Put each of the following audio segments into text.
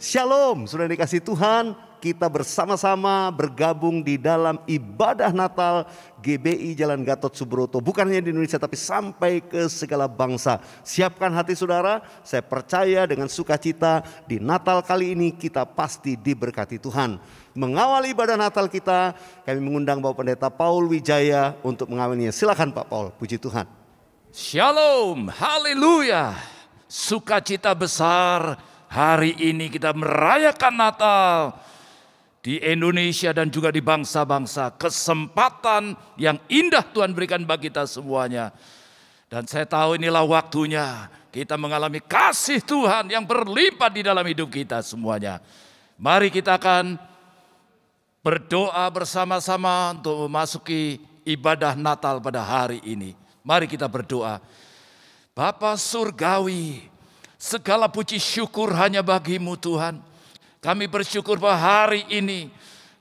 Shalom, sudah dikasih Tuhan, kita bersama-sama bergabung di dalam ibadah Natal GBI Jalan Gatot Subroto. Bukan hanya di Indonesia tapi sampai ke segala bangsa. Siapkan hati saudara, saya percaya dengan sukacita di Natal kali ini kita pasti diberkati Tuhan. Mengawali ibadah Natal kita, kami mengundang Bapak Pendeta Paul Wijaya untuk mengawalinya. Silakan Pak Paul, puji Tuhan. Shalom, haleluya, sukacita besar. Hari ini kita merayakan Natal di Indonesia dan juga di bangsa-bangsa. Kesempatan yang indah Tuhan berikan bagi kita semuanya. Dan saya tahu inilah waktunya kita mengalami kasih Tuhan yang berlimpah di dalam hidup kita semuanya. Mari kita akan berdoa bersama-sama untuk memasuki ibadah Natal pada hari ini. Mari kita berdoa. Bapa Surgawi, segala puji syukur hanya bagi-Mu Tuhan. Kami bersyukur bahwa hari ini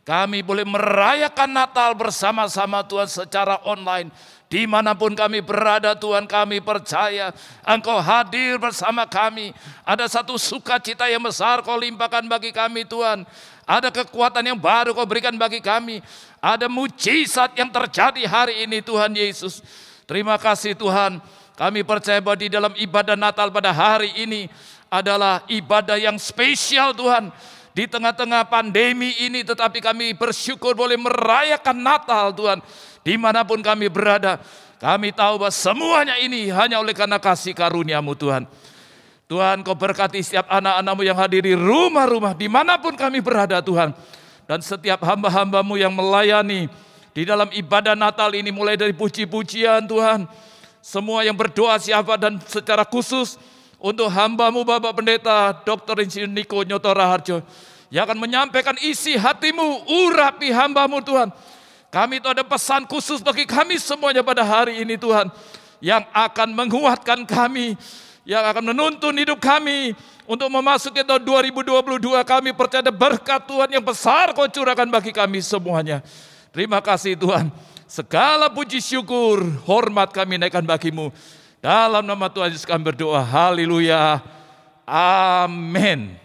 kami boleh merayakan Natal bersama-sama Tuhan secara online. Dimanapun kami berada Tuhan, kami percaya Engkau hadir bersama kami. Ada satu sukacita yang besar Kau limpahkan bagi kami Tuhan. Ada kekuatan yang baru Kau berikan bagi kami. Ada mujizat yang terjadi hari ini Tuhan Yesus. Terima kasih Tuhan. Kami percaya bahwa di dalam ibadah Natal pada hari ini adalah ibadah yang spesial Tuhan. Di tengah-tengah pandemi ini tetapi kami bersyukur boleh merayakan Natal Tuhan. Dimanapun kami berada, kami tahu bahwa semuanya ini hanya oleh karena kasih karunia-Mu Tuhan. Tuhan Kau berkati setiap anak-anak-Mu yang hadir di rumah-rumah dimanapun kami berada Tuhan. Dan setiap hamba-hamba-Mu yang melayani di dalam ibadah Natal ini mulai dari puji-pujian Tuhan. Semua yang berdoa siapa dan secara khusus untuk hamba-Mu Bapak Pendeta Dr. Insinyur Niko Nyoto Raharjo yang akan menyampaikan isi hati-Mu, urapi hamba-Mu Tuhan. Kami itu ada pesan khusus bagi kami semuanya pada hari ini Tuhan, yang akan menguatkan kami, yang akan menuntun hidup kami untuk memasuki tahun 2022. Kami percaya berkat Tuhan yang besar Kau curahkan bagi kami semuanya. Terima kasih Tuhan. Segala puji syukur, hormat kami naikkan bagi-Mu. Dalam nama Tuhan Yesus kami berdoa. Haleluya. Amin.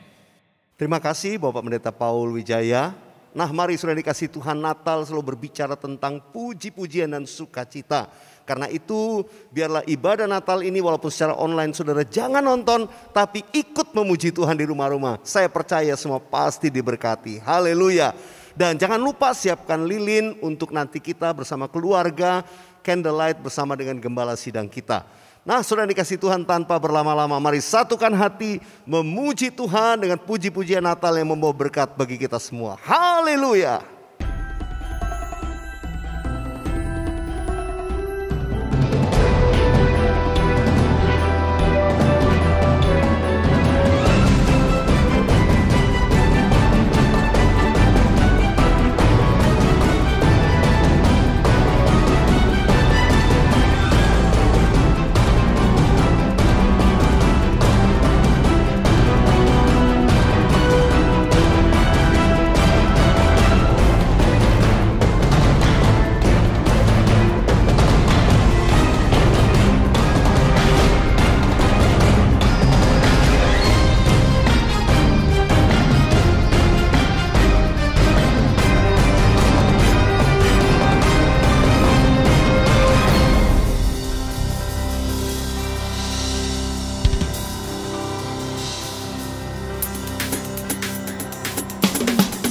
Terima kasih Bapak Pendeta Paul Wijaya. Nah mari sudah dikasih Tuhan, Natal selalu berbicara tentang puji-pujian dan sukacita. Karena itu biarlah ibadah Natal ini walaupun secara online saudara jangan nonton, tapi ikut memuji Tuhan di rumah-rumah. Saya percaya semua pasti diberkati. Haleluya. Dan jangan lupa siapkan lilin untuk nanti kita bersama keluarga, candlelight bersama dengan gembala sidang kita. Nah sudah dikasih Tuhan, tanpa berlama-lama mari satukan hati memuji Tuhan dengan puji-pujian Natal yang membawa berkat bagi kita semua. Haleluya.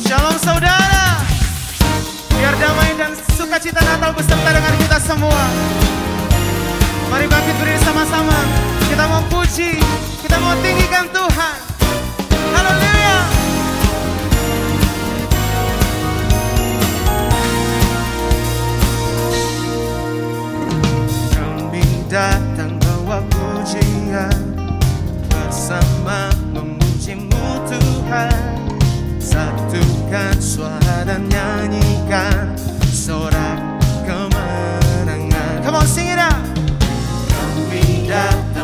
Shalom saudara, biar damai dan sukacita Natal beserta dengan kita semua. Mari bangkit berdiri sama-sama, kita mau puji, kita mau tinggikan Tuhan. Haleluya. Kami datang bawa pujian, bersama memuji-Mu Tuhan. Satukan suara dan nyanyikan sorak kemenangan. Come on, sing it out. Kami datang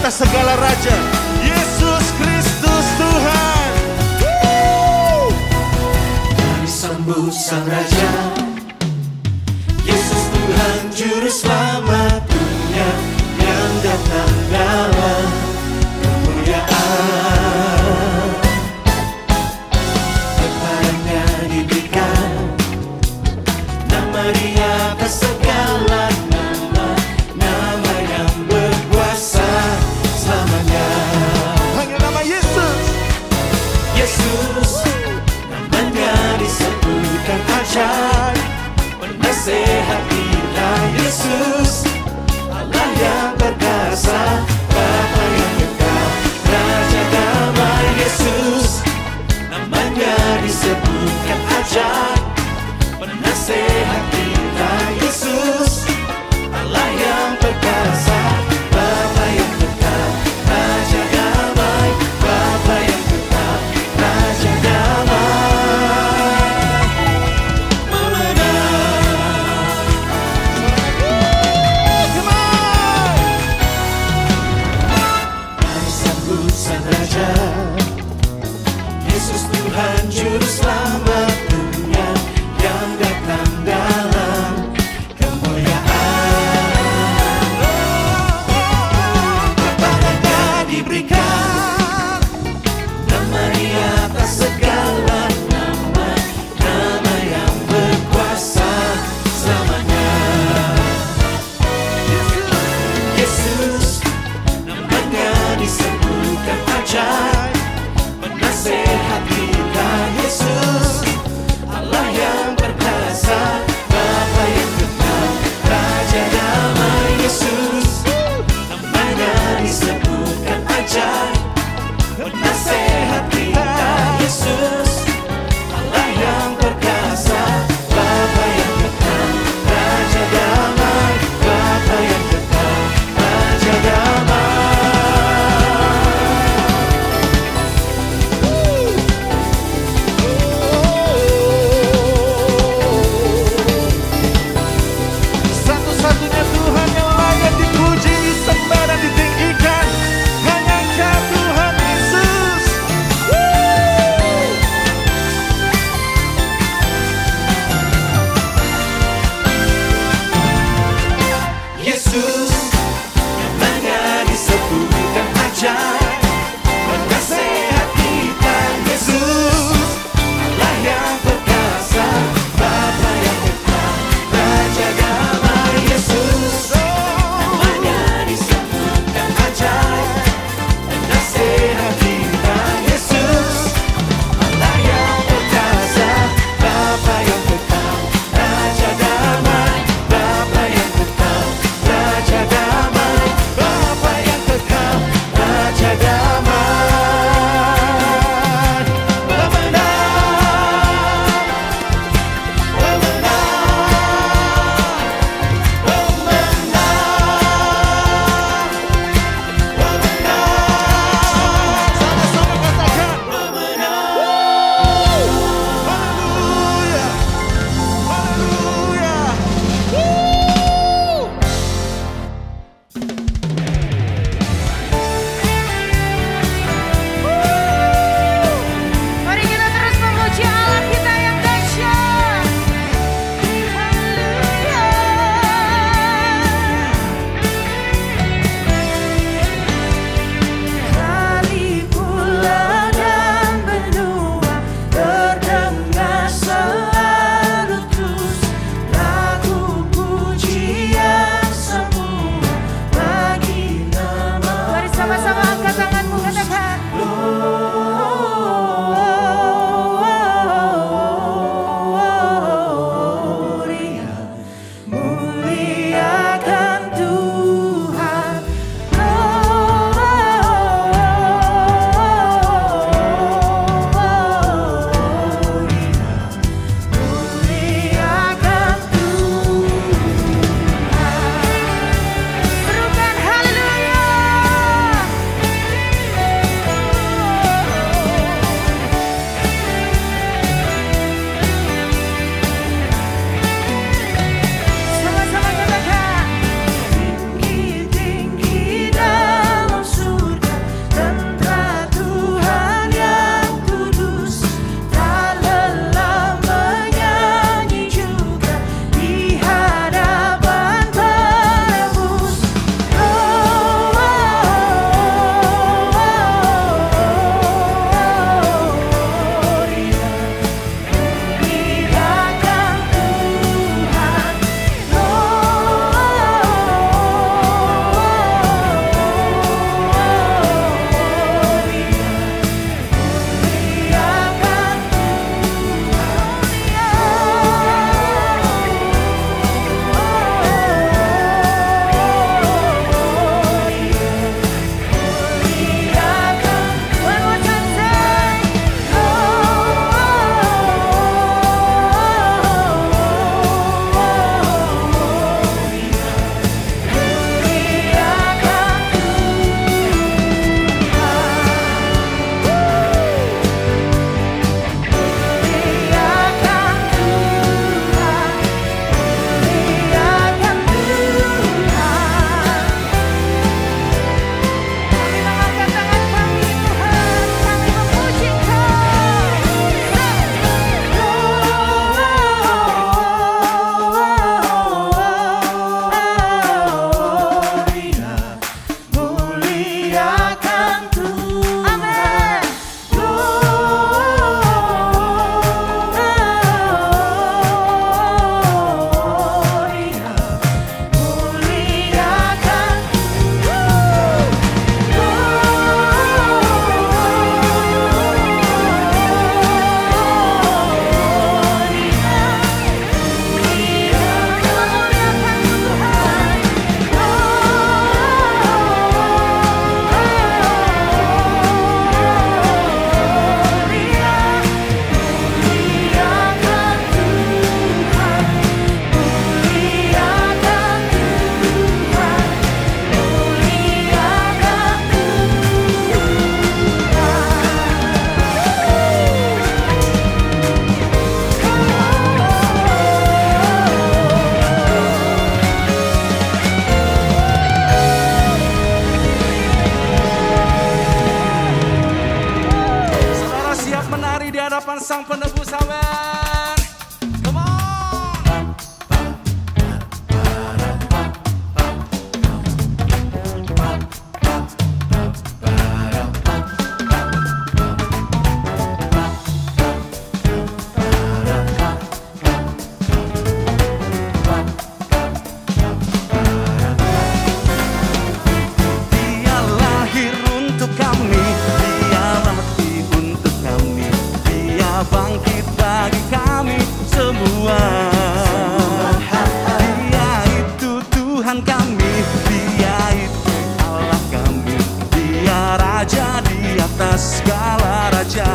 atas segala raja. Yesus Kristus Tuhan. Kami sambut Sang Raja, Yesus Tuhan Juru Selamat dunia yang datang dalam kemuliaan. Kepadanya diberikan nama di atas segala nama, nama yang berkuasa selamanya. Hanya nama Yesus. Yesus, namanya disebutkan ajaib, menasehatilah Yesus, Allah yang perkasa, Bapa Sang Penebus, amin. Come on. Dia lahir untuk kami, Dia mati untuk kami, Dia bangkit bagi kami semua. Dia itu Tuhan kami, Dia itu Allah kami, Dia Raja di atas segala raja.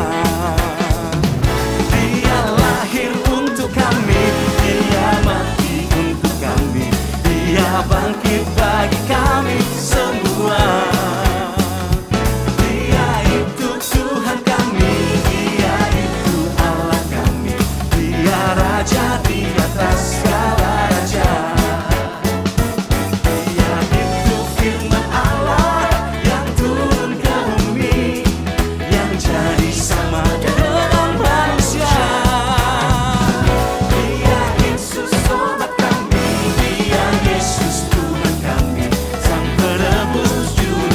Dia lahir untuk kami, Dia mati untuk kami, Dia bangkit bagi kami semua. Dia itu Tuhan kami, Dia itu Allah kami, Dia Raja di atas segala raja. Dia itu firman Allah yang turun ke bumi, yang jadi sama dengan manusia. Dia Yesus sobat kami, Dia Yesus Tuhan kami, Sang Penebus juru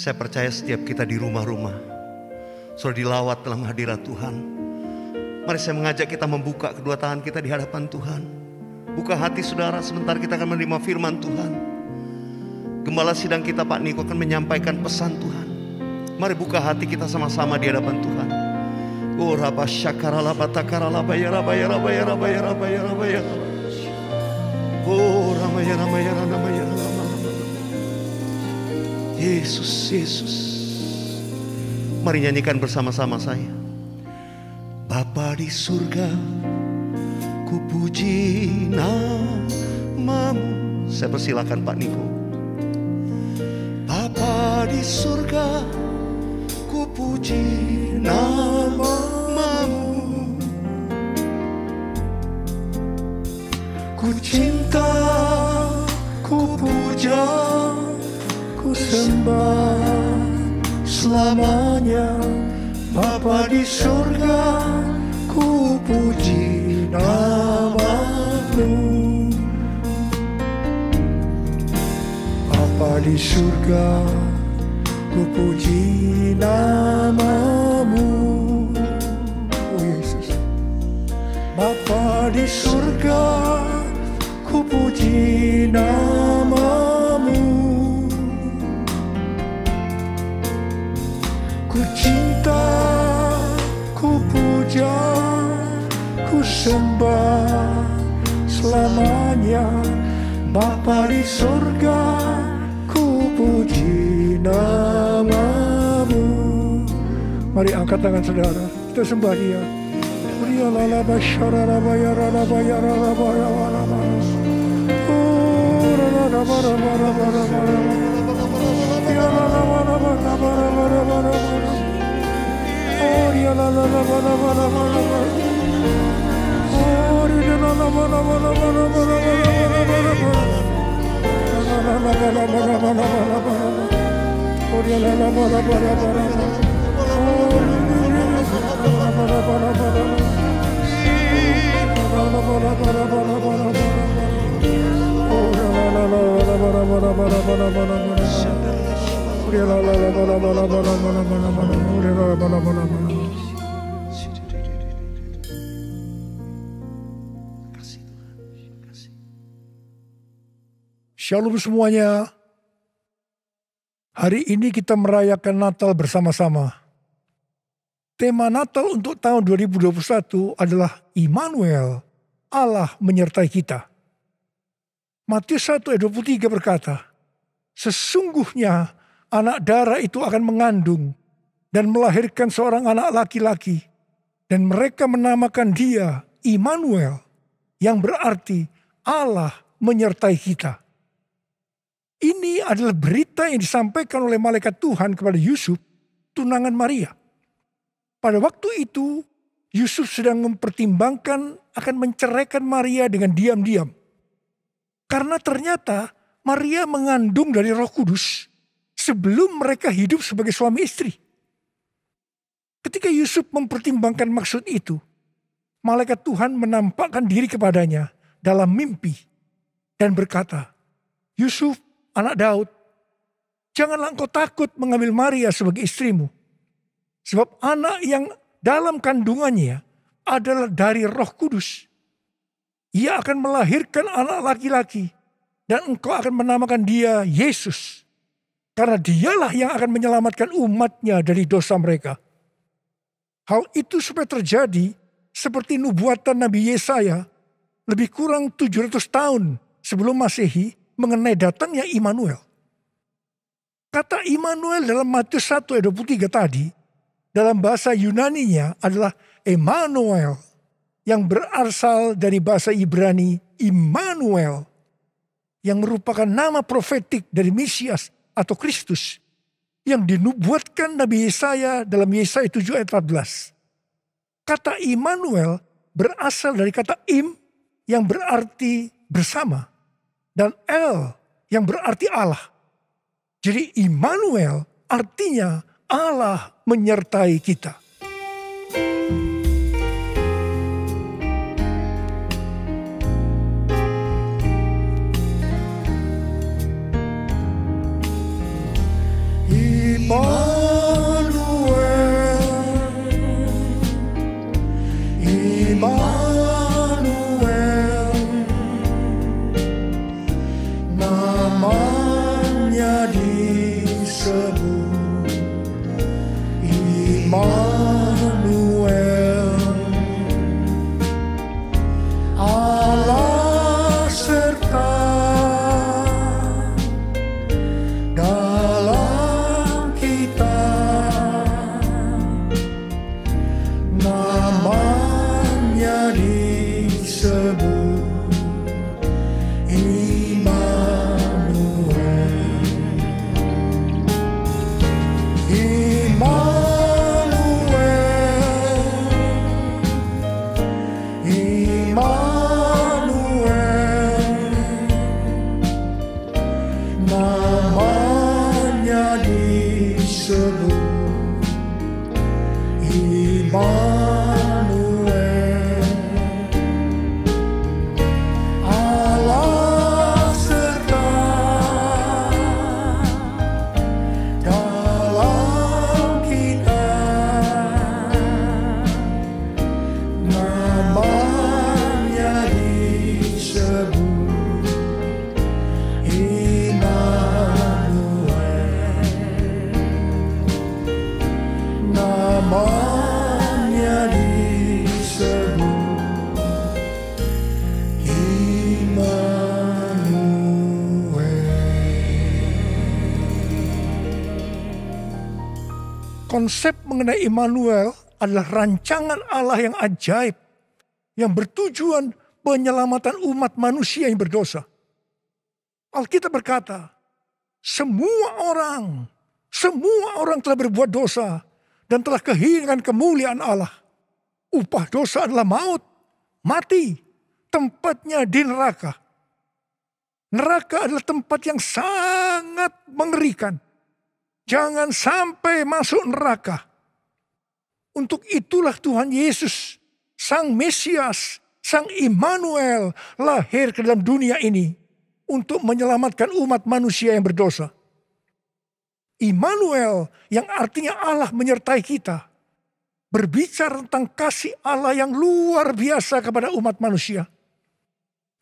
Saya percaya setiap kita di rumah-rumah sudah dilawat dalam hadirat Tuhan. Mari saya mengajak kita membuka kedua tangan kita di hadapan Tuhan. Buka hati saudara, sebentar kita akan menerima firman Tuhan. Gembala sidang kita Pak Niko akan menyampaikan pesan Tuhan. Mari buka hati kita sama-sama di hadapan Tuhan. Oh raba syakarala batakarala bayara bayara bayara bayara bayara bayara. Oh ramaya ramaya ramaya ramaya. Yesus, Yesus. Mari nyanyikan bersama-sama saya. Bapa di surga, ku puji namamu. Saya persilakan Pak Niko. Bapa di surga, ku puji namamu. Ku cinta, ku puja, ku sembah selamanya. Bapa di surga, ku puji namamu. Bapa di surga, ku puji namamu. Oh Yesus. Bapa di surga, ku puji namamu. Ku cinta, ku puja, ku sembah selamanya. Bapa di surga, ku puji namamu. Mari angkat tangan saudara, kita sembah Dia. Shalom semuanya. Hari ini kita merayakan Natal bersama-sama. Tema Natal untuk tahun 2021 adalah Immanuel, Allah menyertai kita. Matius 1 ayat 23 berkata, sesungguhnya anak darah itu akan mengandung dan melahirkan seorang anak laki-laki, dan mereka menamakan dia Immanuel, yang berarti Allah menyertai kita. Ini adalah berita yang disampaikan oleh malaikat Tuhan kepada Yusuf, tunangan Maria. Pada waktu itu, Yusuf sedang mempertimbangkan akan menceraikan Maria dengan diam-diam. Karena ternyata Maria mengandung dari Roh Kudus sebelum mereka hidup sebagai suami istri. Ketika Yusuf mempertimbangkan maksud itu, malaikat Tuhan menampakkan diri kepadanya dalam mimpi dan berkata, Yusuf, anak Daud, janganlah engkau takut mengambil Maria sebagai istrimu. Sebab anak yang dalam kandungannya adalah dari Roh Kudus. Ia akan melahirkan anak laki-laki, dan engkau akan menamakan dia Yesus. Karena dialah yang akan menyelamatkan umatnya dari dosa mereka. Hal itu supaya terjadi seperti nubuatan Nabi Yesaya lebih kurang 700 tahun sebelum Masehi mengenai datangnya Immanuel. Kata Immanuel dalam Matius 1 ayat 23 tadi, dalam bahasa Yunaninya adalah Emmanuel, yang berasal dari bahasa Ibrani Immanuel, yang merupakan nama profetik dari Mesias atau Kristus, yang dinubuatkan Nabi Yesaya dalam Yesaya 7 ayat 14. Kata Immanuel berasal dari kata Im, yang berarti bersama, dan El yang berarti Allah. Jadi Immanuel artinya Allah menyertai kita. Immanuel, namanya disebut Immanuel, Allah serta dalam kita, namanya disebut Immanuel. Immanuel, namanya disebut Immanuel, Allah serta dalam kita, namanya disebut Immanuel, namanya disebut Immanuel. Konsep mengenai Immanuel adalah rancangan Allah yang ajaib yang bertujuan penyelamatan umat manusia yang berdosa. Alkitab berkata, semua orang telah berbuat dosa dan telah kehilangan kemuliaan Allah. Upah dosa adalah maut, mati, tempatnya di neraka. Neraka adalah tempat yang sangat mengerikan. Jangan sampai masuk neraka. Untuk itulah Tuhan Yesus, Sang Mesias, Sang Immanuel lahir ke dalam dunia ini untuk menyelamatkan umat manusia yang berdosa. Immanuel yang artinya Allah menyertai kita, berbicara tentang kasih Allah yang luar biasa kepada umat manusia.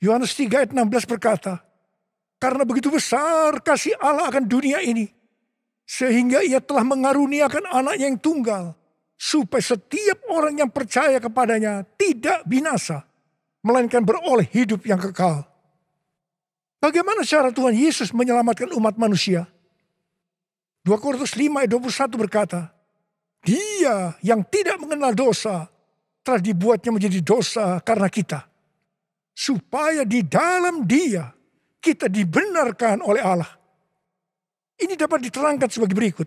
Yohanes 3 ayat 16 berkata, karena begitu besar kasih Allah akan dunia ini, sehingga ia telah mengaruniakan anaknya yang tunggal, supaya setiap orang yang percaya kepadanya tidak binasa, melainkan beroleh hidup yang kekal. Bagaimana cara Tuhan Yesus menyelamatkan umat manusia? 2 Korintus 5 ayat 21 berkata, Dia yang tidak mengenal dosa telah dibuatnya menjadi dosa karena kita, supaya di dalam Dia kita dibenarkan oleh Allah. Ini dapat diterangkan sebagai berikut.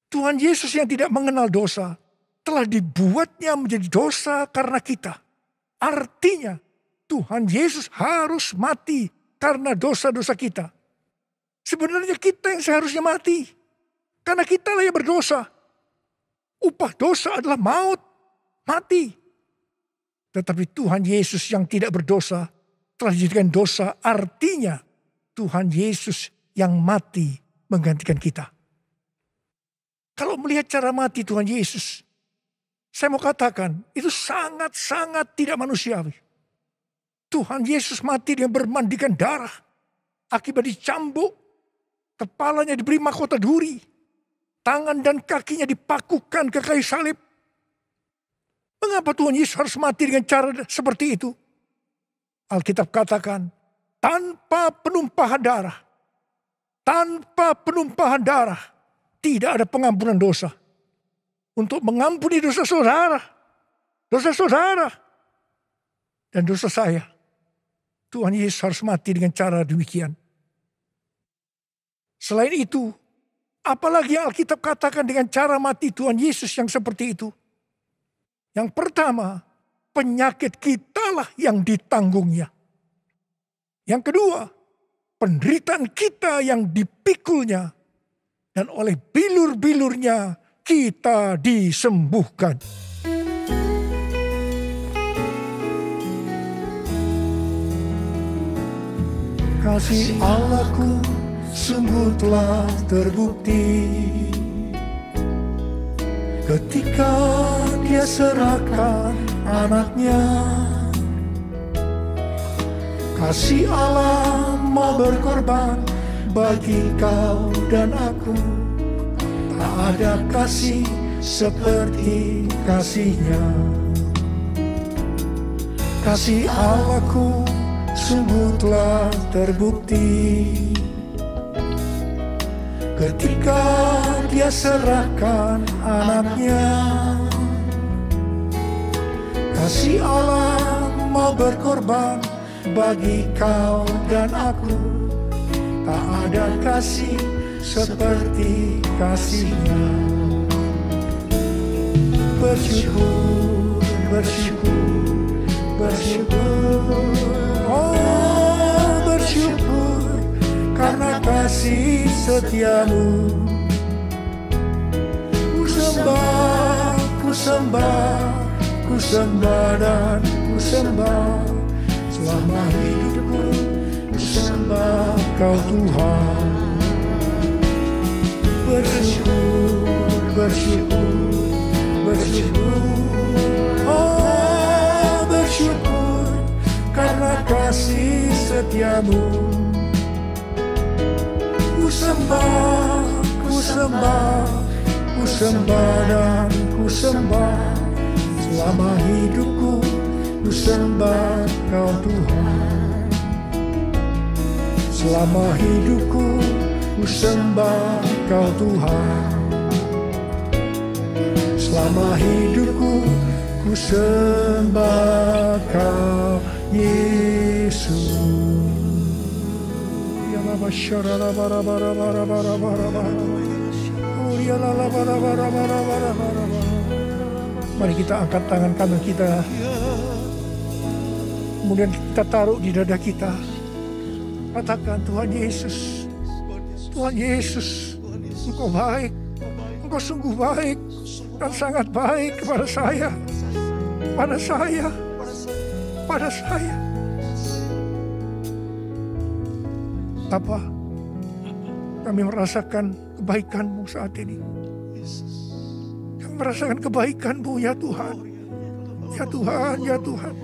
Tuhan Yesus yang tidak mengenal dosa telah dibuatnya menjadi dosa karena kita. Artinya Tuhan Yesus harus mati karena dosa-dosa kita. Sebenarnya kita yang seharusnya mati. Karena kita lah yang berdosa. Upah dosa adalah maut, mati. Tetapi Tuhan Yesus yang tidak berdosa telah dijadikan dosa. Artinya Tuhan Yesus yang mati menggantikan kita. Kalau melihat cara mati Tuhan Yesus, saya mau katakan itu sangat-sangat tidak manusiawi. Tuhan Yesus mati dengan bermandikan darah. Akibat dicambuk, kepalanya diberi mahkota duri, tangan dan kakinya dipakukan ke kayu salib. Mengapa Tuhan Yesus harus mati dengan cara seperti itu? Alkitab katakan, tanpa penumpahan darah. Tanpa penumpahan darah, tidak ada pengampunan dosa. Untuk mengampuni dosa saudara, dan dosa saya, Tuhan Yesus harus mati dengan cara demikian. Selain itu, apalagi yang Alkitab katakan dengan cara mati Tuhan Yesus yang seperti itu? Yang pertama, penyakit kitalah yang ditanggungnya. Yang kedua, penderitaan kita yang dipikulnya. Dan oleh bilur-bilurnya kita disembuhkan. Kasih Allahku sungguh telah terbukti ketika Dia serahkan anaknya. Kasih Allah mau berkorban bagi kau dan aku. Tak ada kasih seperti kasih-Nya. Kasih Allahku sungguh telah terbukti ketika Dia serahkan anaknya. Kasih Allah mau berkorban bagi kau dan aku. Tak ada kasih seperti kasih-Nya. Bersyukur, bersyukur, bersyukur. Oh, bersyukur karena kasih setiamu. Ku sembah, ku sembah, ku sembah dan ku sembah. Selama hidupku ku sembah kau Tuhan. Bersyukur, bersyukur, bersyukur. Oh, bersyukur karena kasih setiamu. Ku sembah, ku sembah, ku sembah dan ku sembah. Selama hidupku ku sembah kau Tuhan. Selama hidupku ku sembah kau Tuhan. Selama hidupku ku sembah kau Yesus. Mari kita angkat tangan kanan kita, kemudian kita taruh di dada kita. Katakan, Tuhan Yesus, Tuhan Yesus, Engkau baik, Engkau sungguh baik dan sangat baik kepada saya, pada saya, pada saya. Apa? Kami merasakan kebaikan-Mu saat ini. Kami merasakan kebaikan-Mu ya Tuhan. Ya Tuhan, ya Tuhan.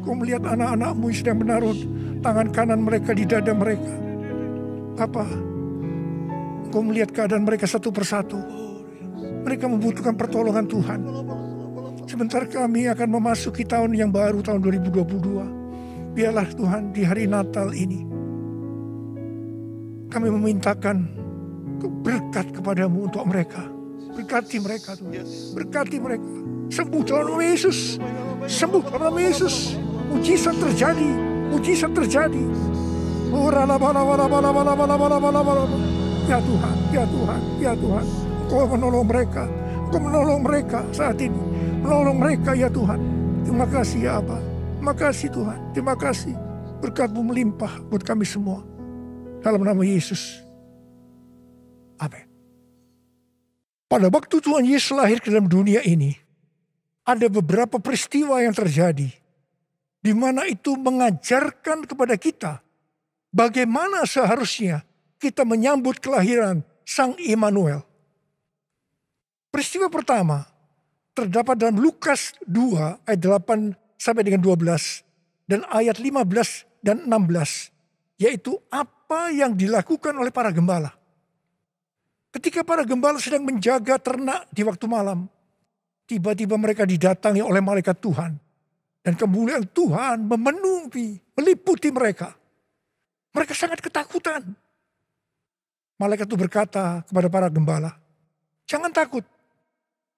Kau melihat anak-anak-Mu yang sedang menaruh tangan kanan mereka di dada mereka. Apa? Kau melihat keadaan mereka satu persatu. Mereka membutuhkan pertolongan Tuhan. Sebentar kami akan memasuki tahun yang baru, tahun 2022. Biarlah Tuhan di hari Natal ini kami memintakan berkat kepadamu untuk mereka. Berkati mereka Tuhan. Berkati mereka. Sembuh dalam nama Yesus. Sembuh dalam nama Yesus. Mujizat terjadi. Mujizat terjadi. Ya Tuhan. Ya Tuhan. Ya Tuhan. Kau menolong mereka. Kau menolong mereka saat ini. Menolong mereka ya Tuhan. Terima kasih ya Abba. Terima kasih Tuhan. Terima kasih. Berkat-Mu melimpah buat kami semua. Dalam nama Yesus. Amin. Pada waktu Tuhan Yesus lahir ke dalam dunia ini, ada beberapa peristiwa yang terjadi, di mana itu mengajarkan kepada kita bagaimana seharusnya kita menyambut kelahiran Sang Immanuel. Peristiwa pertama terdapat dalam Lukas 2 ayat 8 sampai dengan 12 dan ayat 15 dan 16, yaitu apa yang dilakukan oleh para gembala. Ketika para gembala sedang menjaga ternak di waktu malam, tiba-tiba mereka didatangi oleh malaikat Tuhan. Dan kemuliaan Tuhan memenuhi, meliputi mereka. Mereka sangat ketakutan. Malaikat itu berkata kepada para gembala, jangan takut.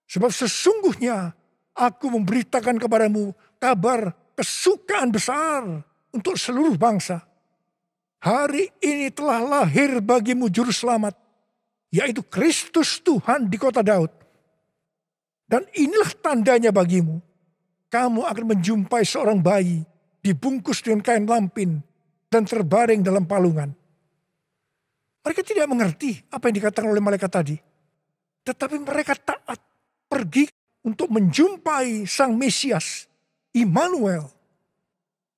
Sebab sesungguhnya aku memberitakan kepadamu kabar kesukaan besar untuk seluruh bangsa. Hari ini telah lahir bagimu juru selamat, yaitu Kristus Tuhan di kota Daud. Dan inilah tandanya bagimu. Kamu akan menjumpai seorang bayi dibungkus dengan kain lampin dan terbaring dalam palungan. Mereka tidak mengerti apa yang dikatakan oleh malaikat tadi. Tetapi mereka taat pergi untuk menjumpai Sang Mesias, Immanuel.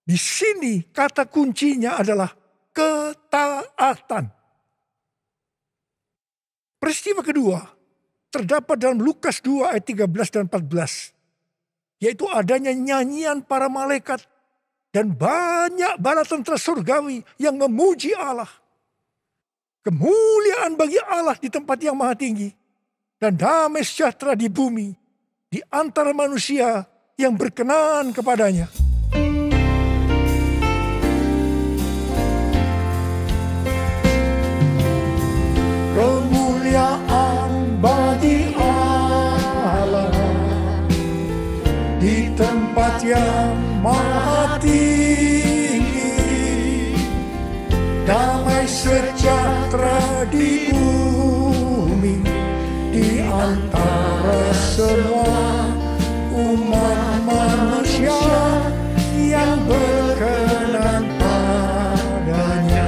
Di sini kata kuncinya adalah ketaatan. Peristiwa kedua terdapat dalam Lukas 2 ayat 13 dan 14. Yaitu adanya nyanyian para malaikat dan banyak bala tentara surgawi yang memuji Allah. Kemuliaan bagi Allah di tempat yang maha tinggi dan damai sejahtera di bumi di antara manusia yang berkenan kepadanya. Kemuliaan bagi Allah di tempat yang maha tinggi, damai sejahtera di bumi di antara semua umat manusia yang berkenan padanya.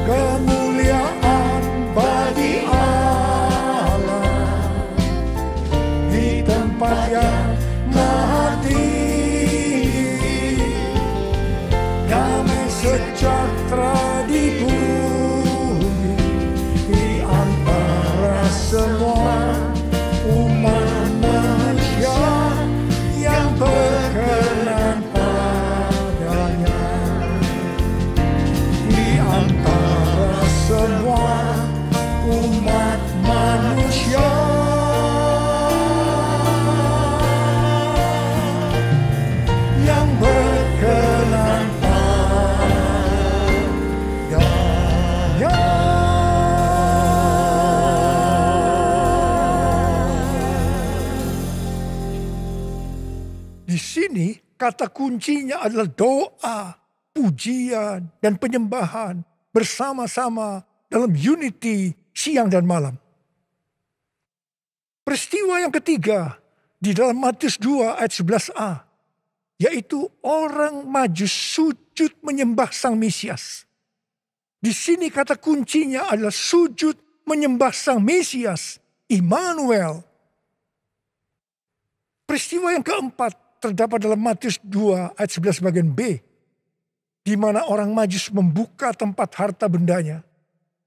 Kemuliaan bagi Allah di tempat yang maha tinggi, damai sejahtera di bumi di antara semua umat manusia yang berkenan padanya. Di antara semua umat manusia yang berkenan padanya. Di sini kata kuncinya adalah doa, pujian, dan penyembahan bersama-sama dalam unity siang dan malam. Peristiwa yang ketiga di dalam Matius 2 ayat 11a, yaitu orang Majus sujud menyembah Sang Mesias. Di sini kata kuncinya adalah sujud menyembah Sang Mesias, Immanuel. Peristiwa yang keempat terdapat dalam Matius 2 ayat 11 bagian B, di mana orang Majus membuka tempat harta bendanya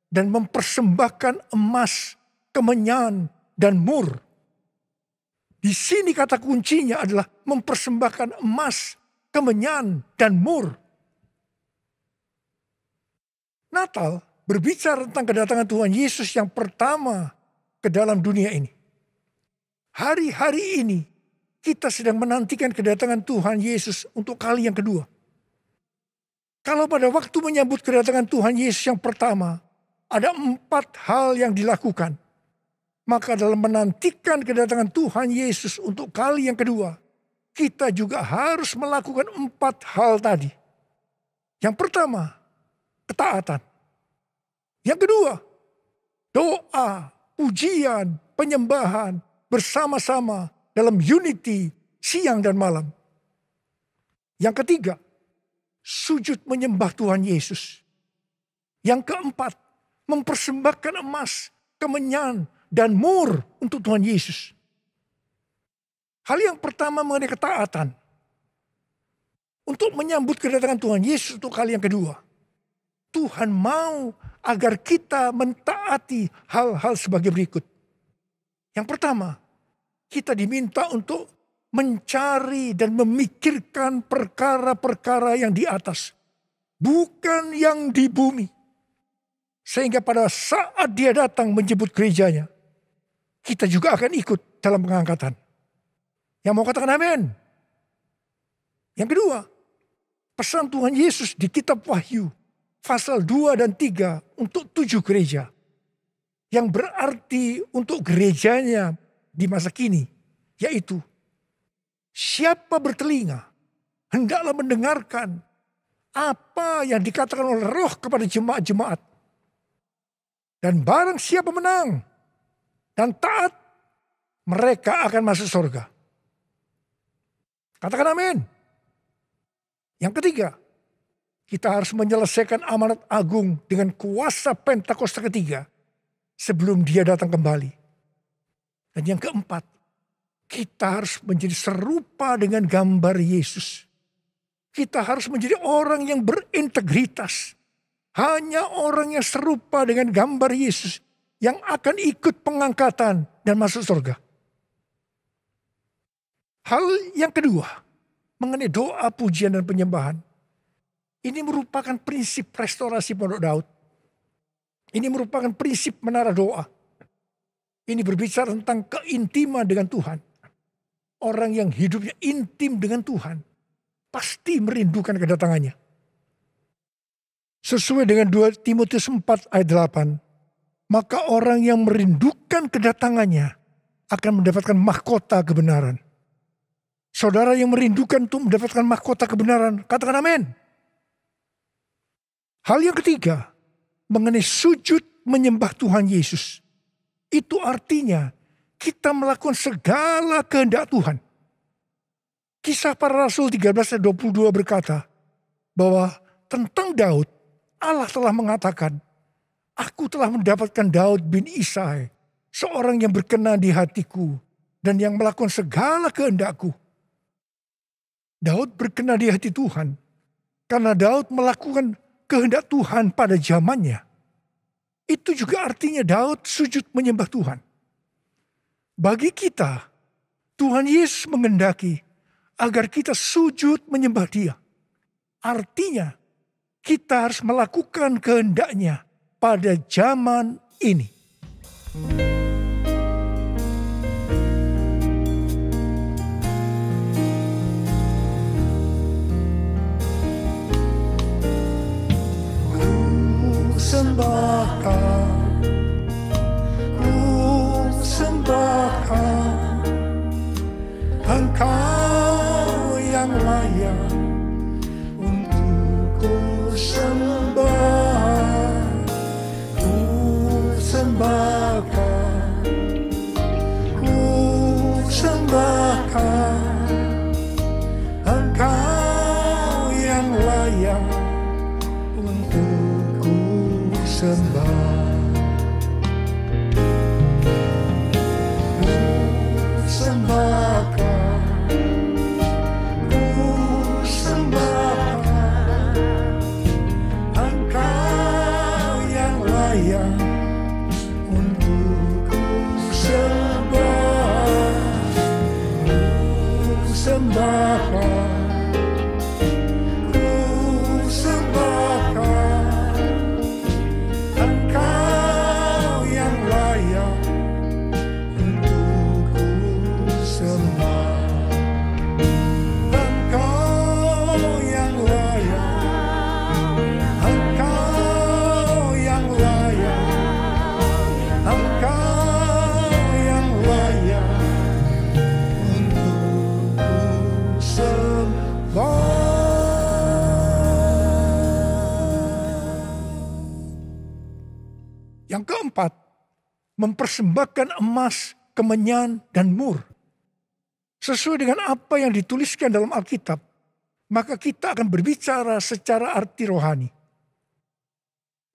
dan mempersembahkan emas, kemenyan, dan mur. Di sini kata kuncinya adalah mempersembahkan emas, kemenyan, dan mur. Natal berbicara tentang kedatangan Tuhan Yesus yang pertama ke dalam dunia ini. Hari-hari ini kita sedang menantikan kedatangan Tuhan Yesus untuk kali yang kedua. Kalau pada waktu menyambut kedatangan Tuhan Yesus yang pertama, ada 4 hal yang dilakukan. Maka dalam menantikan kedatangan Tuhan Yesus untuk kali yang kedua, kita juga harus melakukan 4 hal tadi. Yang pertama, ketaatan. Yang kedua, doa, pujian, penyembahan bersama-sama dalam unity siang dan malam. Yang ketiga, sujud menyembah Tuhan Yesus. Yang keempat, mempersembahkan emas, kemenyan, dan mur untuk Tuhan Yesus. Hal yang pertama mengenai ketaatan. Untuk menyambut kedatangan Tuhan Yesus untuk kali yang kedua. Tuhan mau agar kita mentaati hal-hal sebagai berikut. Yang pertama, kita diminta untuk mencari dan memikirkan perkara-perkara yang di atas. Bukan yang di bumi. Sehingga pada saat dia datang menjemput gerejanya, kita juga akan ikut dalam pengangkatan. Yang mau katakan amin? Yang kedua, pesan Tuhan Yesus di kitab Wahyu, pasal 2 dan 3 untuk 7 gereja. Yang berarti untuk gerejanya di masa kini, yaitu siapa bertelinga, hendaklah mendengarkan apa yang dikatakan oleh Roh kepada jemaat-jemaat. Dan barang siapa menang dan taat, mereka akan masuk surga. Katakan amin. Yang ketiga, kita harus menyelesaikan amanat agung dengan kuasa Pentakosta ketiga sebelum dia datang kembali. Dan yang keempat, kita harus menjadi serupa dengan gambar Yesus. Kita harus menjadi orang yang berintegritas, Hanya orang yang serupa dengan gambar Yesus yang akan ikut pengangkatan dan masuk surga. Hal yang kedua, mengenai doa, pujian, dan penyembahan. Ini merupakan prinsip restorasi Pondok Daud. Ini merupakan prinsip menara doa. Ini berbicara tentang keintiman dengan Tuhan. Orang yang hidupnya intim dengan Tuhan pasti merindukan kedatangannya. Sesuai dengan 2 Timotius 4 ayat 8. Maka orang yang merindukan kedatangannya akan mendapatkan mahkota kebenaran. Saudara yang merindukan untuk mendapatkan mahkota kebenaran, katakan amin. Hal yang ketiga, mengenai sujud menyembah Tuhan Yesus. Itu artinya kita melakukan segala kehendak Tuhan. Kisah Para Rasul 13 ayat 22 berkata bahwa tentang Daud, Allah telah mengatakan, aku telah mendapatkan Daud bin Isai, seorang yang berkenan di hatiku dan yang melakukan segala kehendakku. Daud berkenan di hati Tuhan karena Daud melakukan kehendak Tuhan pada zamannya. Itu juga artinya Daud sujud menyembah Tuhan. Bagi kita, Tuhan Yesus menghendaki agar kita sujud menyembah Dia. Artinya, kita harus melakukan kehendaknya pada zaman ini. Ku sembahkan, Engkau yang layak untuk ku sembah. Ku sembahkan, Engkau yang layak untuk ku sembah. Yang keempat, mempersembahkan emas, kemenyan, dan mur. Sesuai dengan apa yang dituliskan dalam Alkitab, maka kita akan berbicara secara arti rohani.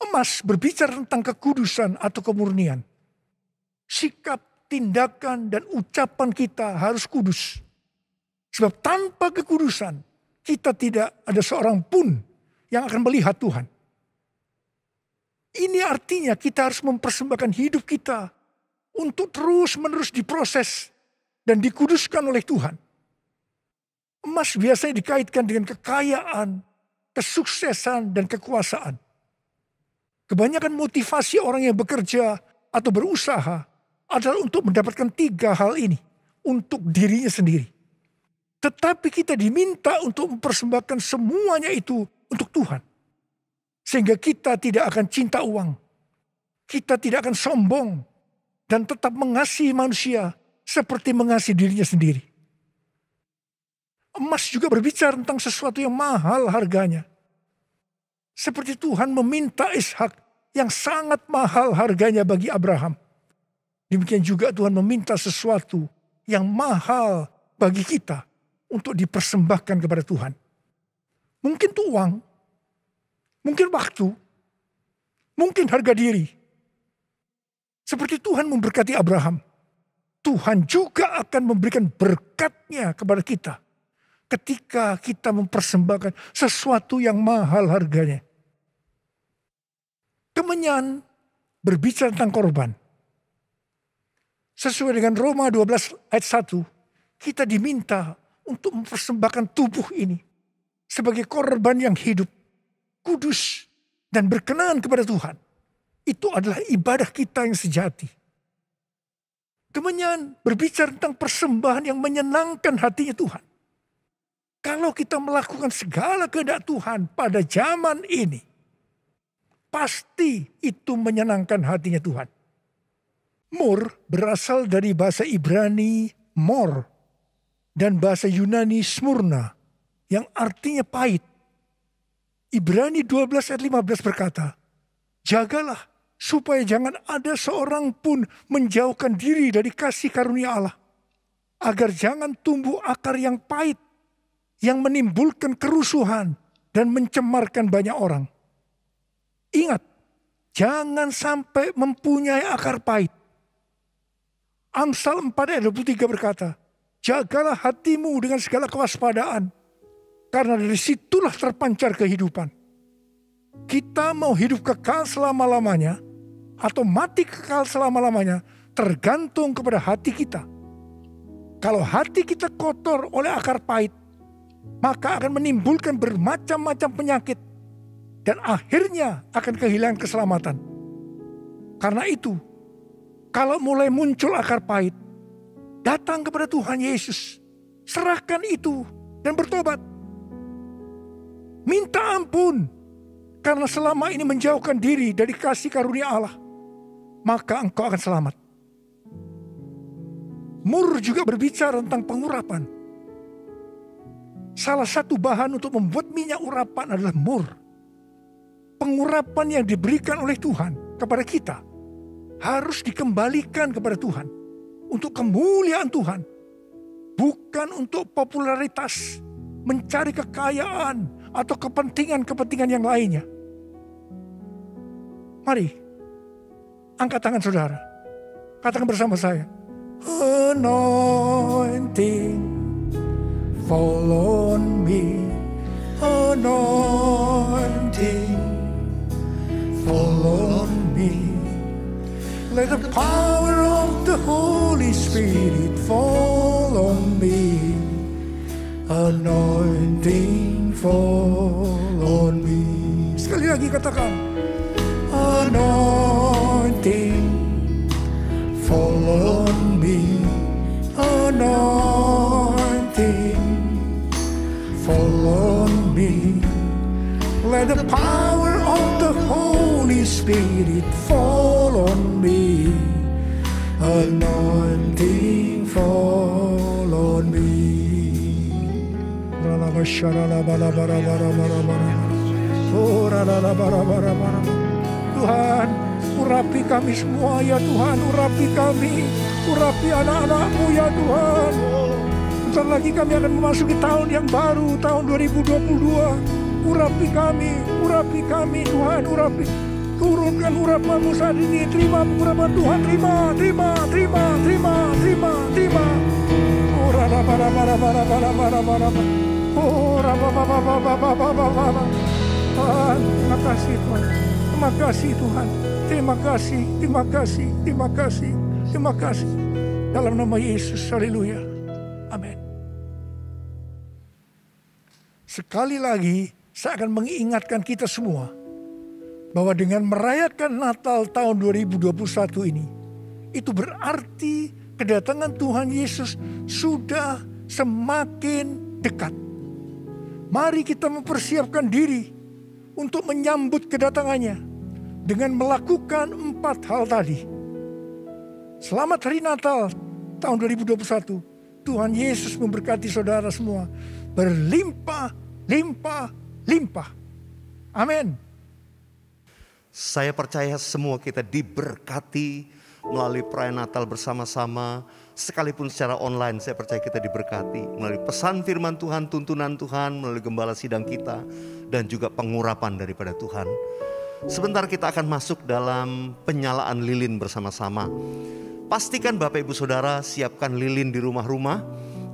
Emas berbicara tentang kekudusan atau kemurnian. Sikap, tindakan, dan ucapan kita harus kudus. Sebab tanpa kekudusan, kita tidak ada seorang pun yang akan melihat Tuhan. Ini artinya kita harus mempersembahkan hidup kita untuk terus-menerus diproses dan dikuduskan oleh Tuhan. Emas biasanya dikaitkan dengan kekayaan, kesuksesan, dan kekuasaan. Kebanyakan motivasi orang yang bekerja atau berusaha adalah untuk mendapatkan 3 hal ini untuk dirinya sendiri. Tetapi kita diminta untuk mempersembahkan semuanya itu untuk Tuhan. Sehingga kita tidak akan cinta uang. Kita tidak akan sombong. Dan tetap mengasihi manusia seperti mengasihi dirinya sendiri. Emas juga berbicara tentang sesuatu yang mahal harganya. Seperti Tuhan meminta Ishak yang sangat mahal harganya bagi Abraham. Demikian juga Tuhan meminta sesuatu yang mahal bagi kita untuk dipersembahkan kepada Tuhan. Mungkin itu uang. Mungkin waktu, mungkin harga diri. Seperti Tuhan memberkati Abraham, Tuhan juga akan memberikan berkat-Nya kepada kita ketika kita mempersembahkan sesuatu yang mahal harganya. Kemenyan berbicara tentang korban. Sesuai dengan Roma 12 ayat 1, kita diminta untuk mempersembahkan tubuh ini sebagai korban yang hidup, kudus, dan berkenan kepada Tuhan. Itu adalah ibadah kita yang sejati. Kemenyan berbicara tentang persembahan yang menyenangkan hatinya Tuhan. Kalau kita melakukan segala kehendak Tuhan pada zaman ini, pasti itu menyenangkan hatinya Tuhan. Mur berasal dari bahasa Ibrani mor dan bahasa Yunani smurna yang artinya pahit. Ibrani 12 ayat 15 berkata, jagalah supaya jangan ada seorang pun menjauhkan diri dari kasih karunia Allah, agar jangan tumbuh akar yang pahit yang menimbulkan kerusuhan dan mencemarkan banyak orang. Ingat, jangan sampai mempunyai akar pahit. Amsal 4 ayat 23 berkata, jagalah hatimu dengan segala kewaspadaan, karena dari situlah terpancar kehidupan. Kita mau hidup kekal selama-lamanya, atau mati kekal selama-lamanya, tergantung kepada hati kita. Kalau hati kita kotor oleh akar pahit, maka akan menimbulkan bermacam-macam penyakit, dan akhirnya akan kehilangan keselamatan. Karena itu, kalau mulai muncul akar pahit, datang kepada Tuhan Yesus, serahkan itu dan bertobat. Minta ampun, karena selama ini menjauhkan diri dari kasih karunia Allah, maka engkau akan selamat. Mur juga berbicara tentang pengurapan. Salah satu bahan untuk membuat minyak urapan adalah mur. Pengurapan yang diberikan oleh Tuhan kepada kita harus dikembalikan kepada Tuhan untuk kemuliaan Tuhan, bukan untuk popularitas, mencari kekayaan atau kepentingan-kepentingan yang lainnya. Mari, angkat tangan saudara, katakan bersama saya, anointing fall on me, anointing fall on me. Let the power of the Holy Spirit fall on me. Anointing fall on me. Sekali lagi katakan, anointing fall on me. Anointing fall on me. Let the power of the Holy Spirit fall on me. Anointing fall on me. Tuhan, urapi kami semua ya Tuhan, urapi kami, urapi anak-anak-Mu ya Tuhan. Bentar lagi kami akan memasuki tahun yang baru, tahun 2022. Urapi kami Tuhan, urapi. Turunkan urapan-Mu saat ini, terima urapan Tuhan, terima. Oh, terima kasih Tuhan, terima kasih Tuhan, terima kasih. Dalam nama Yesus, haleluya, amin. Sekali lagi, saya akan mengingatkan kita semua bahwa dengan merayakan Natal tahun 2021 ini, itu berarti kedatangan Tuhan Yesus sudah semakin dekat. Mari kita mempersiapkan diri untuk menyambut kedatangannya dengan melakukan 4 hal tadi. Selamat Hari Natal tahun 2021. Tuhan Yesus memberkati saudara semua berlimpah. Amin. Saya percaya semua kita diberkati melalui perayaan Natal bersama-sama. Sekalipun secara online, saya percaya kita diberkati melalui pesan firman Tuhan, tuntunan Tuhan, melalui gembala sidang kita, dan juga pengurapan daripada Tuhan. Sebentar kita akan masuk dalam penyalaan lilin bersama-sama. Pastikan Bapak Ibu Saudara siapkan lilin di rumah-rumah.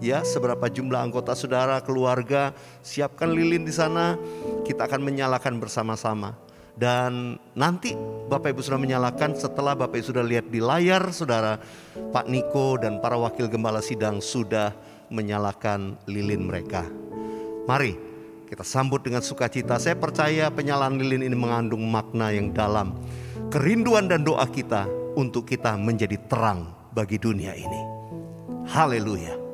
Ya, seberapa jumlah anggota saudara, keluarga, siapkan lilin di sana. Kita akan menyalakan bersama-sama. Dan nanti Bapak Ibu sudah menyalakan, setelah Bapak Ibu sudah lihat di layar, saudara, Pak Niko dan para wakil gembala sidang sudah menyalakan lilin mereka. Mari kita sambut dengan sukacita. Saya percaya penyalaan lilin ini mengandung makna yang dalam. Kerinduan dan doa kita untuk kita menjadi terang bagi dunia ini. Haleluya.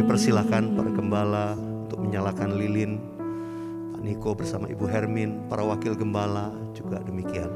Persilahkan para gembala untuk menyalakan lilin. Pak Niko bersama Ibu Hermin, para wakil gembala juga demikian.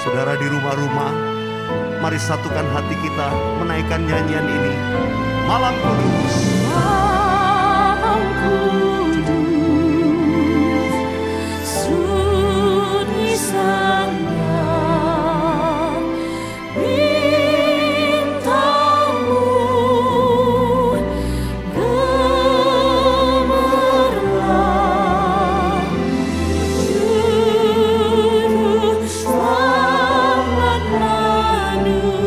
Saudara di rumah-rumah, mari satukan hati kita menaikkan nyanyian ini. Malam Kudus. Malam Kudus, sunyi sangat, bintangmu gemerlap, juru selamat manusia.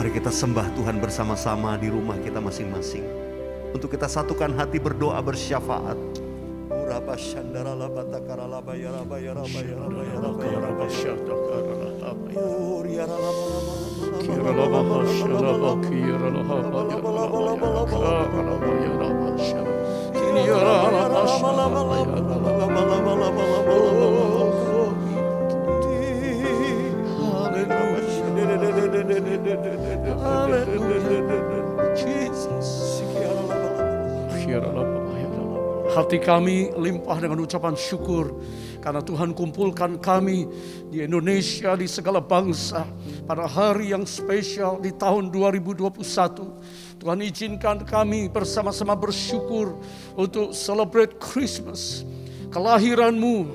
Mari kita sembah Tuhan bersama-sama di rumah kita masing-masing. Untuk kita satukan hati berdoa bersyafaat. Hati kami limpah dengan ucapan syukur karena Tuhan kumpulkan kami di Indonesia, di segala bangsa pada hari yang spesial di tahun 2021. Tuhan izinkan kami bersama-sama bersyukur untuk celebrate Christmas, kelahiran-Mu,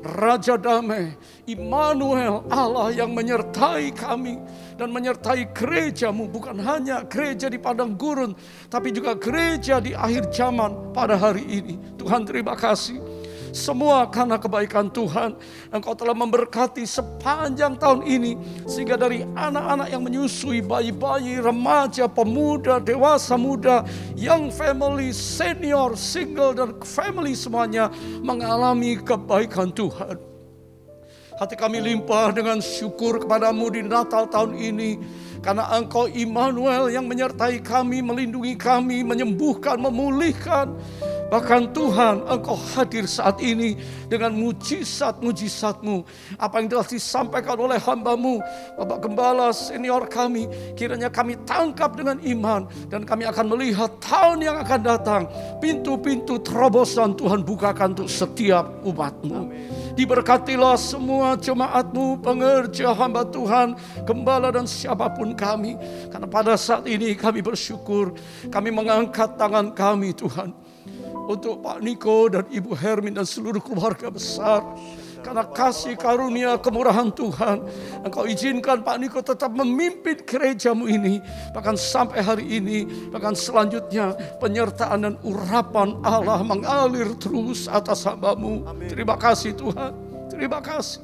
Raja damai, Immanuel, Allah yang menyertai kami dan menyertai gerejamu, bukan hanya gereja di padang gurun, tapi juga gereja di akhir zaman pada hari ini. Tuhan, terima kasih. Semua karena kebaikan Tuhan, Engkau telah memberkati sepanjang tahun ini, sehingga dari anak-anak yang menyusui, bayi-bayi, remaja, pemuda, dewasa muda, young family, senior, single, dan family semuanya mengalami kebaikan Tuhan. Hati kami limpah dengan syukur kepadamu di Natal tahun ini, karena Engkau Immanuel yang menyertai kami, melindungi kami, menyembuhkan, memulihkan. Bahkan Tuhan, Engkau hadir saat ini dengan mujizat-mujizat-Mu. Apa yang telah disampaikan oleh hamba-Mu, Bapak Gembala senior kami, kiranya kami tangkap dengan iman, dan kami akan melihat tahun yang akan datang. Pintu-pintu terobosan Tuhan bukakan untuk setiap umat-Mu. Diberkatilah semua jemaat-Mu, pengerja hamba Tuhan, gembala dan siapapun kami. Karena pada saat ini kami bersyukur, kami mengangkat tangan kami Tuhan, untuk Pak Niko dan Ibu Hermin dan seluruh keluarga besar. Karena kasih karunia kemurahan Tuhan, Engkau izinkan Pak Niko tetap memimpin gerejamu ini, bahkan sampai hari ini, bahkan selanjutnya penyertaan dan urapan Allah mengalir terus atas hamba-Mu. Terima kasih Tuhan, terima kasih.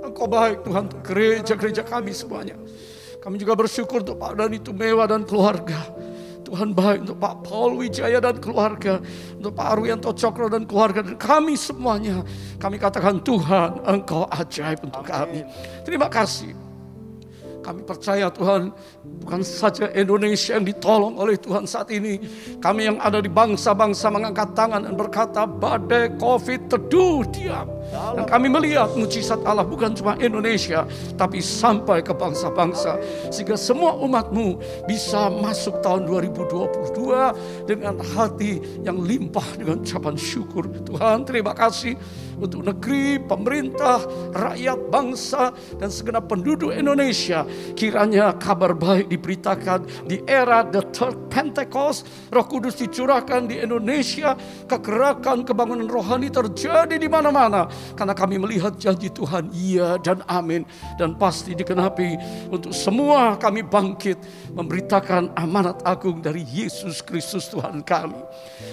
Engkau baik Tuhan untuk gereja-gereja kami semuanya. Kami juga bersyukur untuk Pak Dani Tumewa dan keluarga. Tuhan baik untuk Pak Paul Wijaya dan keluarga, untuk Pak Arwianto Cokro dan keluarga, dan kami semuanya. Kami katakan Tuhan, Engkau ajaib untuk kami. Terima kasih. Kami percaya Tuhan, bukan saja Indonesia yang ditolong oleh Tuhan saat ini. Kami yang ada di bangsa-bangsa mengangkat tangan dan berkata, badai COVID teduh diam. Dan kami melihat mujizat Allah bukan cuma Indonesia, tapi sampai ke bangsa-bangsa. Sehingga semua umat-Mu bisa masuk tahun 2022 dengan hati yang limpah dengan ucapan syukur. Tuhan, terima kasih untuk negeri, pemerintah, rakyat, bangsa, dan segenap penduduk Indonesia. Kiranya kabar baik diberitakan di era The Third Pentecost. Roh Kudus dicurahkan di Indonesia. Kegerakan, kebangunan rohani terjadi di mana-mana. Karena kami melihat janji Tuhan, iya dan amin. Dan pasti dikenapi. Untuk semua kami bangkit memberitakan amanat agung dari Yesus Kristus Tuhan kami.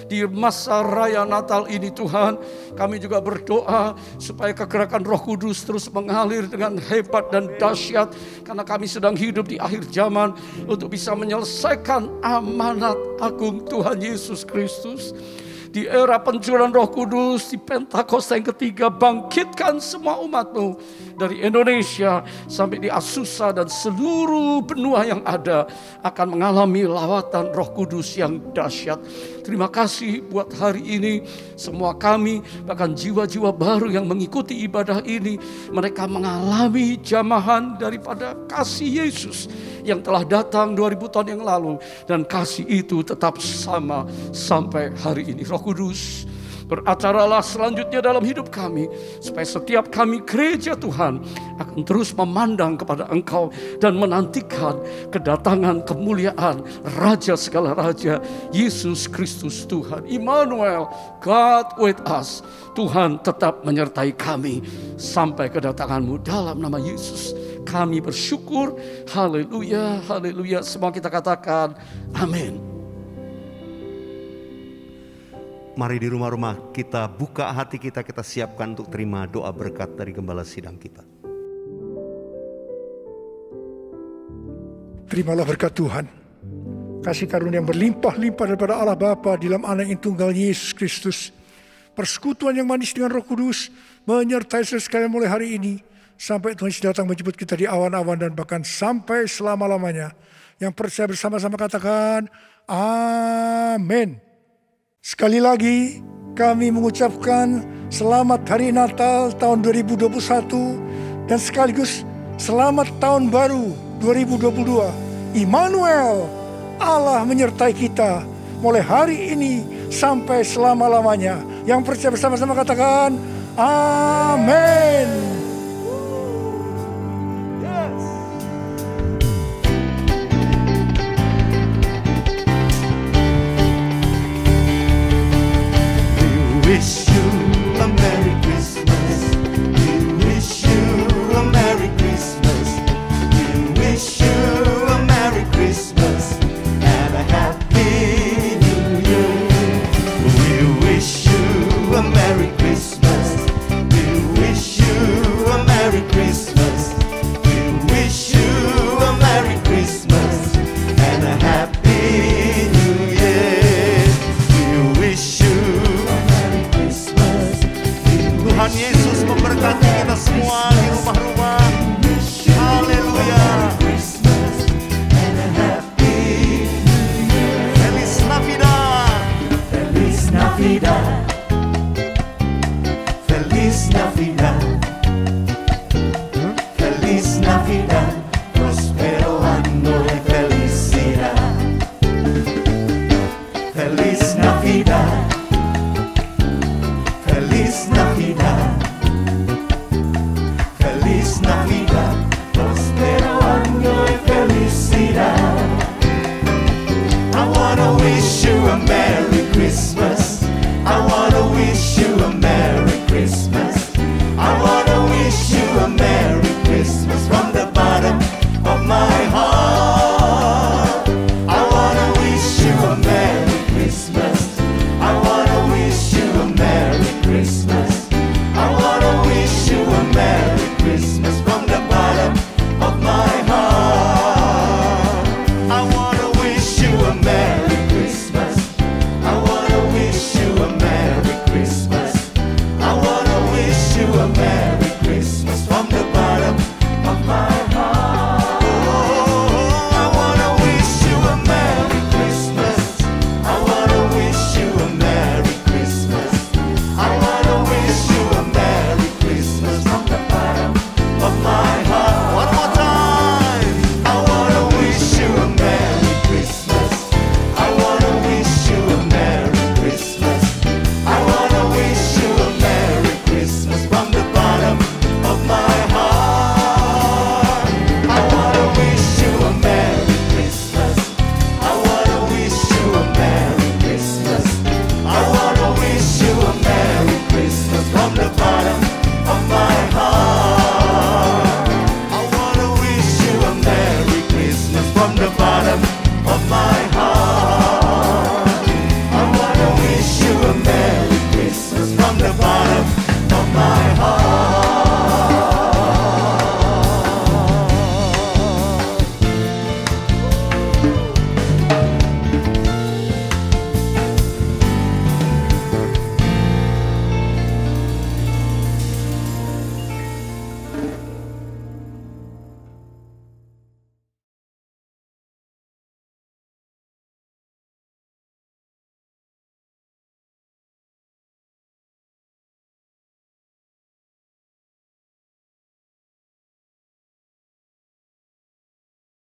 Di masa raya Natal ini Tuhan, kami juga berdoa supaya kegerakan Roh Kudus terus mengalir dengan hebat dan dahsyat. Karena kami sedang hidup di akhir zaman untuk bisa menyelesaikan amanat agung Tuhan Yesus Kristus. Di era pencurahan Roh Kudus, di Pentakosta yang ketiga, bangkitkan semua umat-Mu dari Indonesia sampai di Azusa dan seluruh benua yang ada akan mengalami lawatan Roh Kudus yang dahsyat. Terima kasih buat hari ini. Semua kami, bahkan jiwa-jiwa baru yang mengikuti ibadah ini, mereka mengalami jamahan daripada kasih Yesus yang telah datang 2000 tahun yang lalu. Dan kasih itu tetap sama sampai hari ini. Roh Kudus, beracaralah selanjutnya dalam hidup kami, supaya setiap kami gereja Tuhan akan terus memandang kepada Engkau dan menantikan kedatangan kemuliaan Raja segala Raja, Yesus Kristus Tuhan. Immanuel, God with us. Tuhan tetap menyertai kami sampai kedatangan-Mu. Dalam nama Yesus kami bersyukur. Haleluya, haleluya. Semua kita katakan amin. Mari di rumah-rumah kita buka hati kita, kita siapkan untuk terima doa berkat dari Gembala Sidang kita. Terimalah berkat Tuhan. Kasih karunia yang berlimpah-limpah daripada Allah Bapa di dalam Anak yang tunggal Yesus Kristus. Persekutuan yang manis dengan Roh Kudus menyertai saudara sekalian mulai hari ini sampai Tuhan Yesus datang menjemput kita di awan-awan dan bahkan sampai selama-lamanya. Yang percaya bersama-sama katakan amin. Sekali lagi kami mengucapkan selamat Hari Natal tahun 2021 dan sekaligus selamat tahun baru 2022. Immanuel, Allah menyertai kita mulai hari ini sampai selama-lamanya. Yang percaya bersama-sama katakan amin. Wish you a Merry Christmas. depan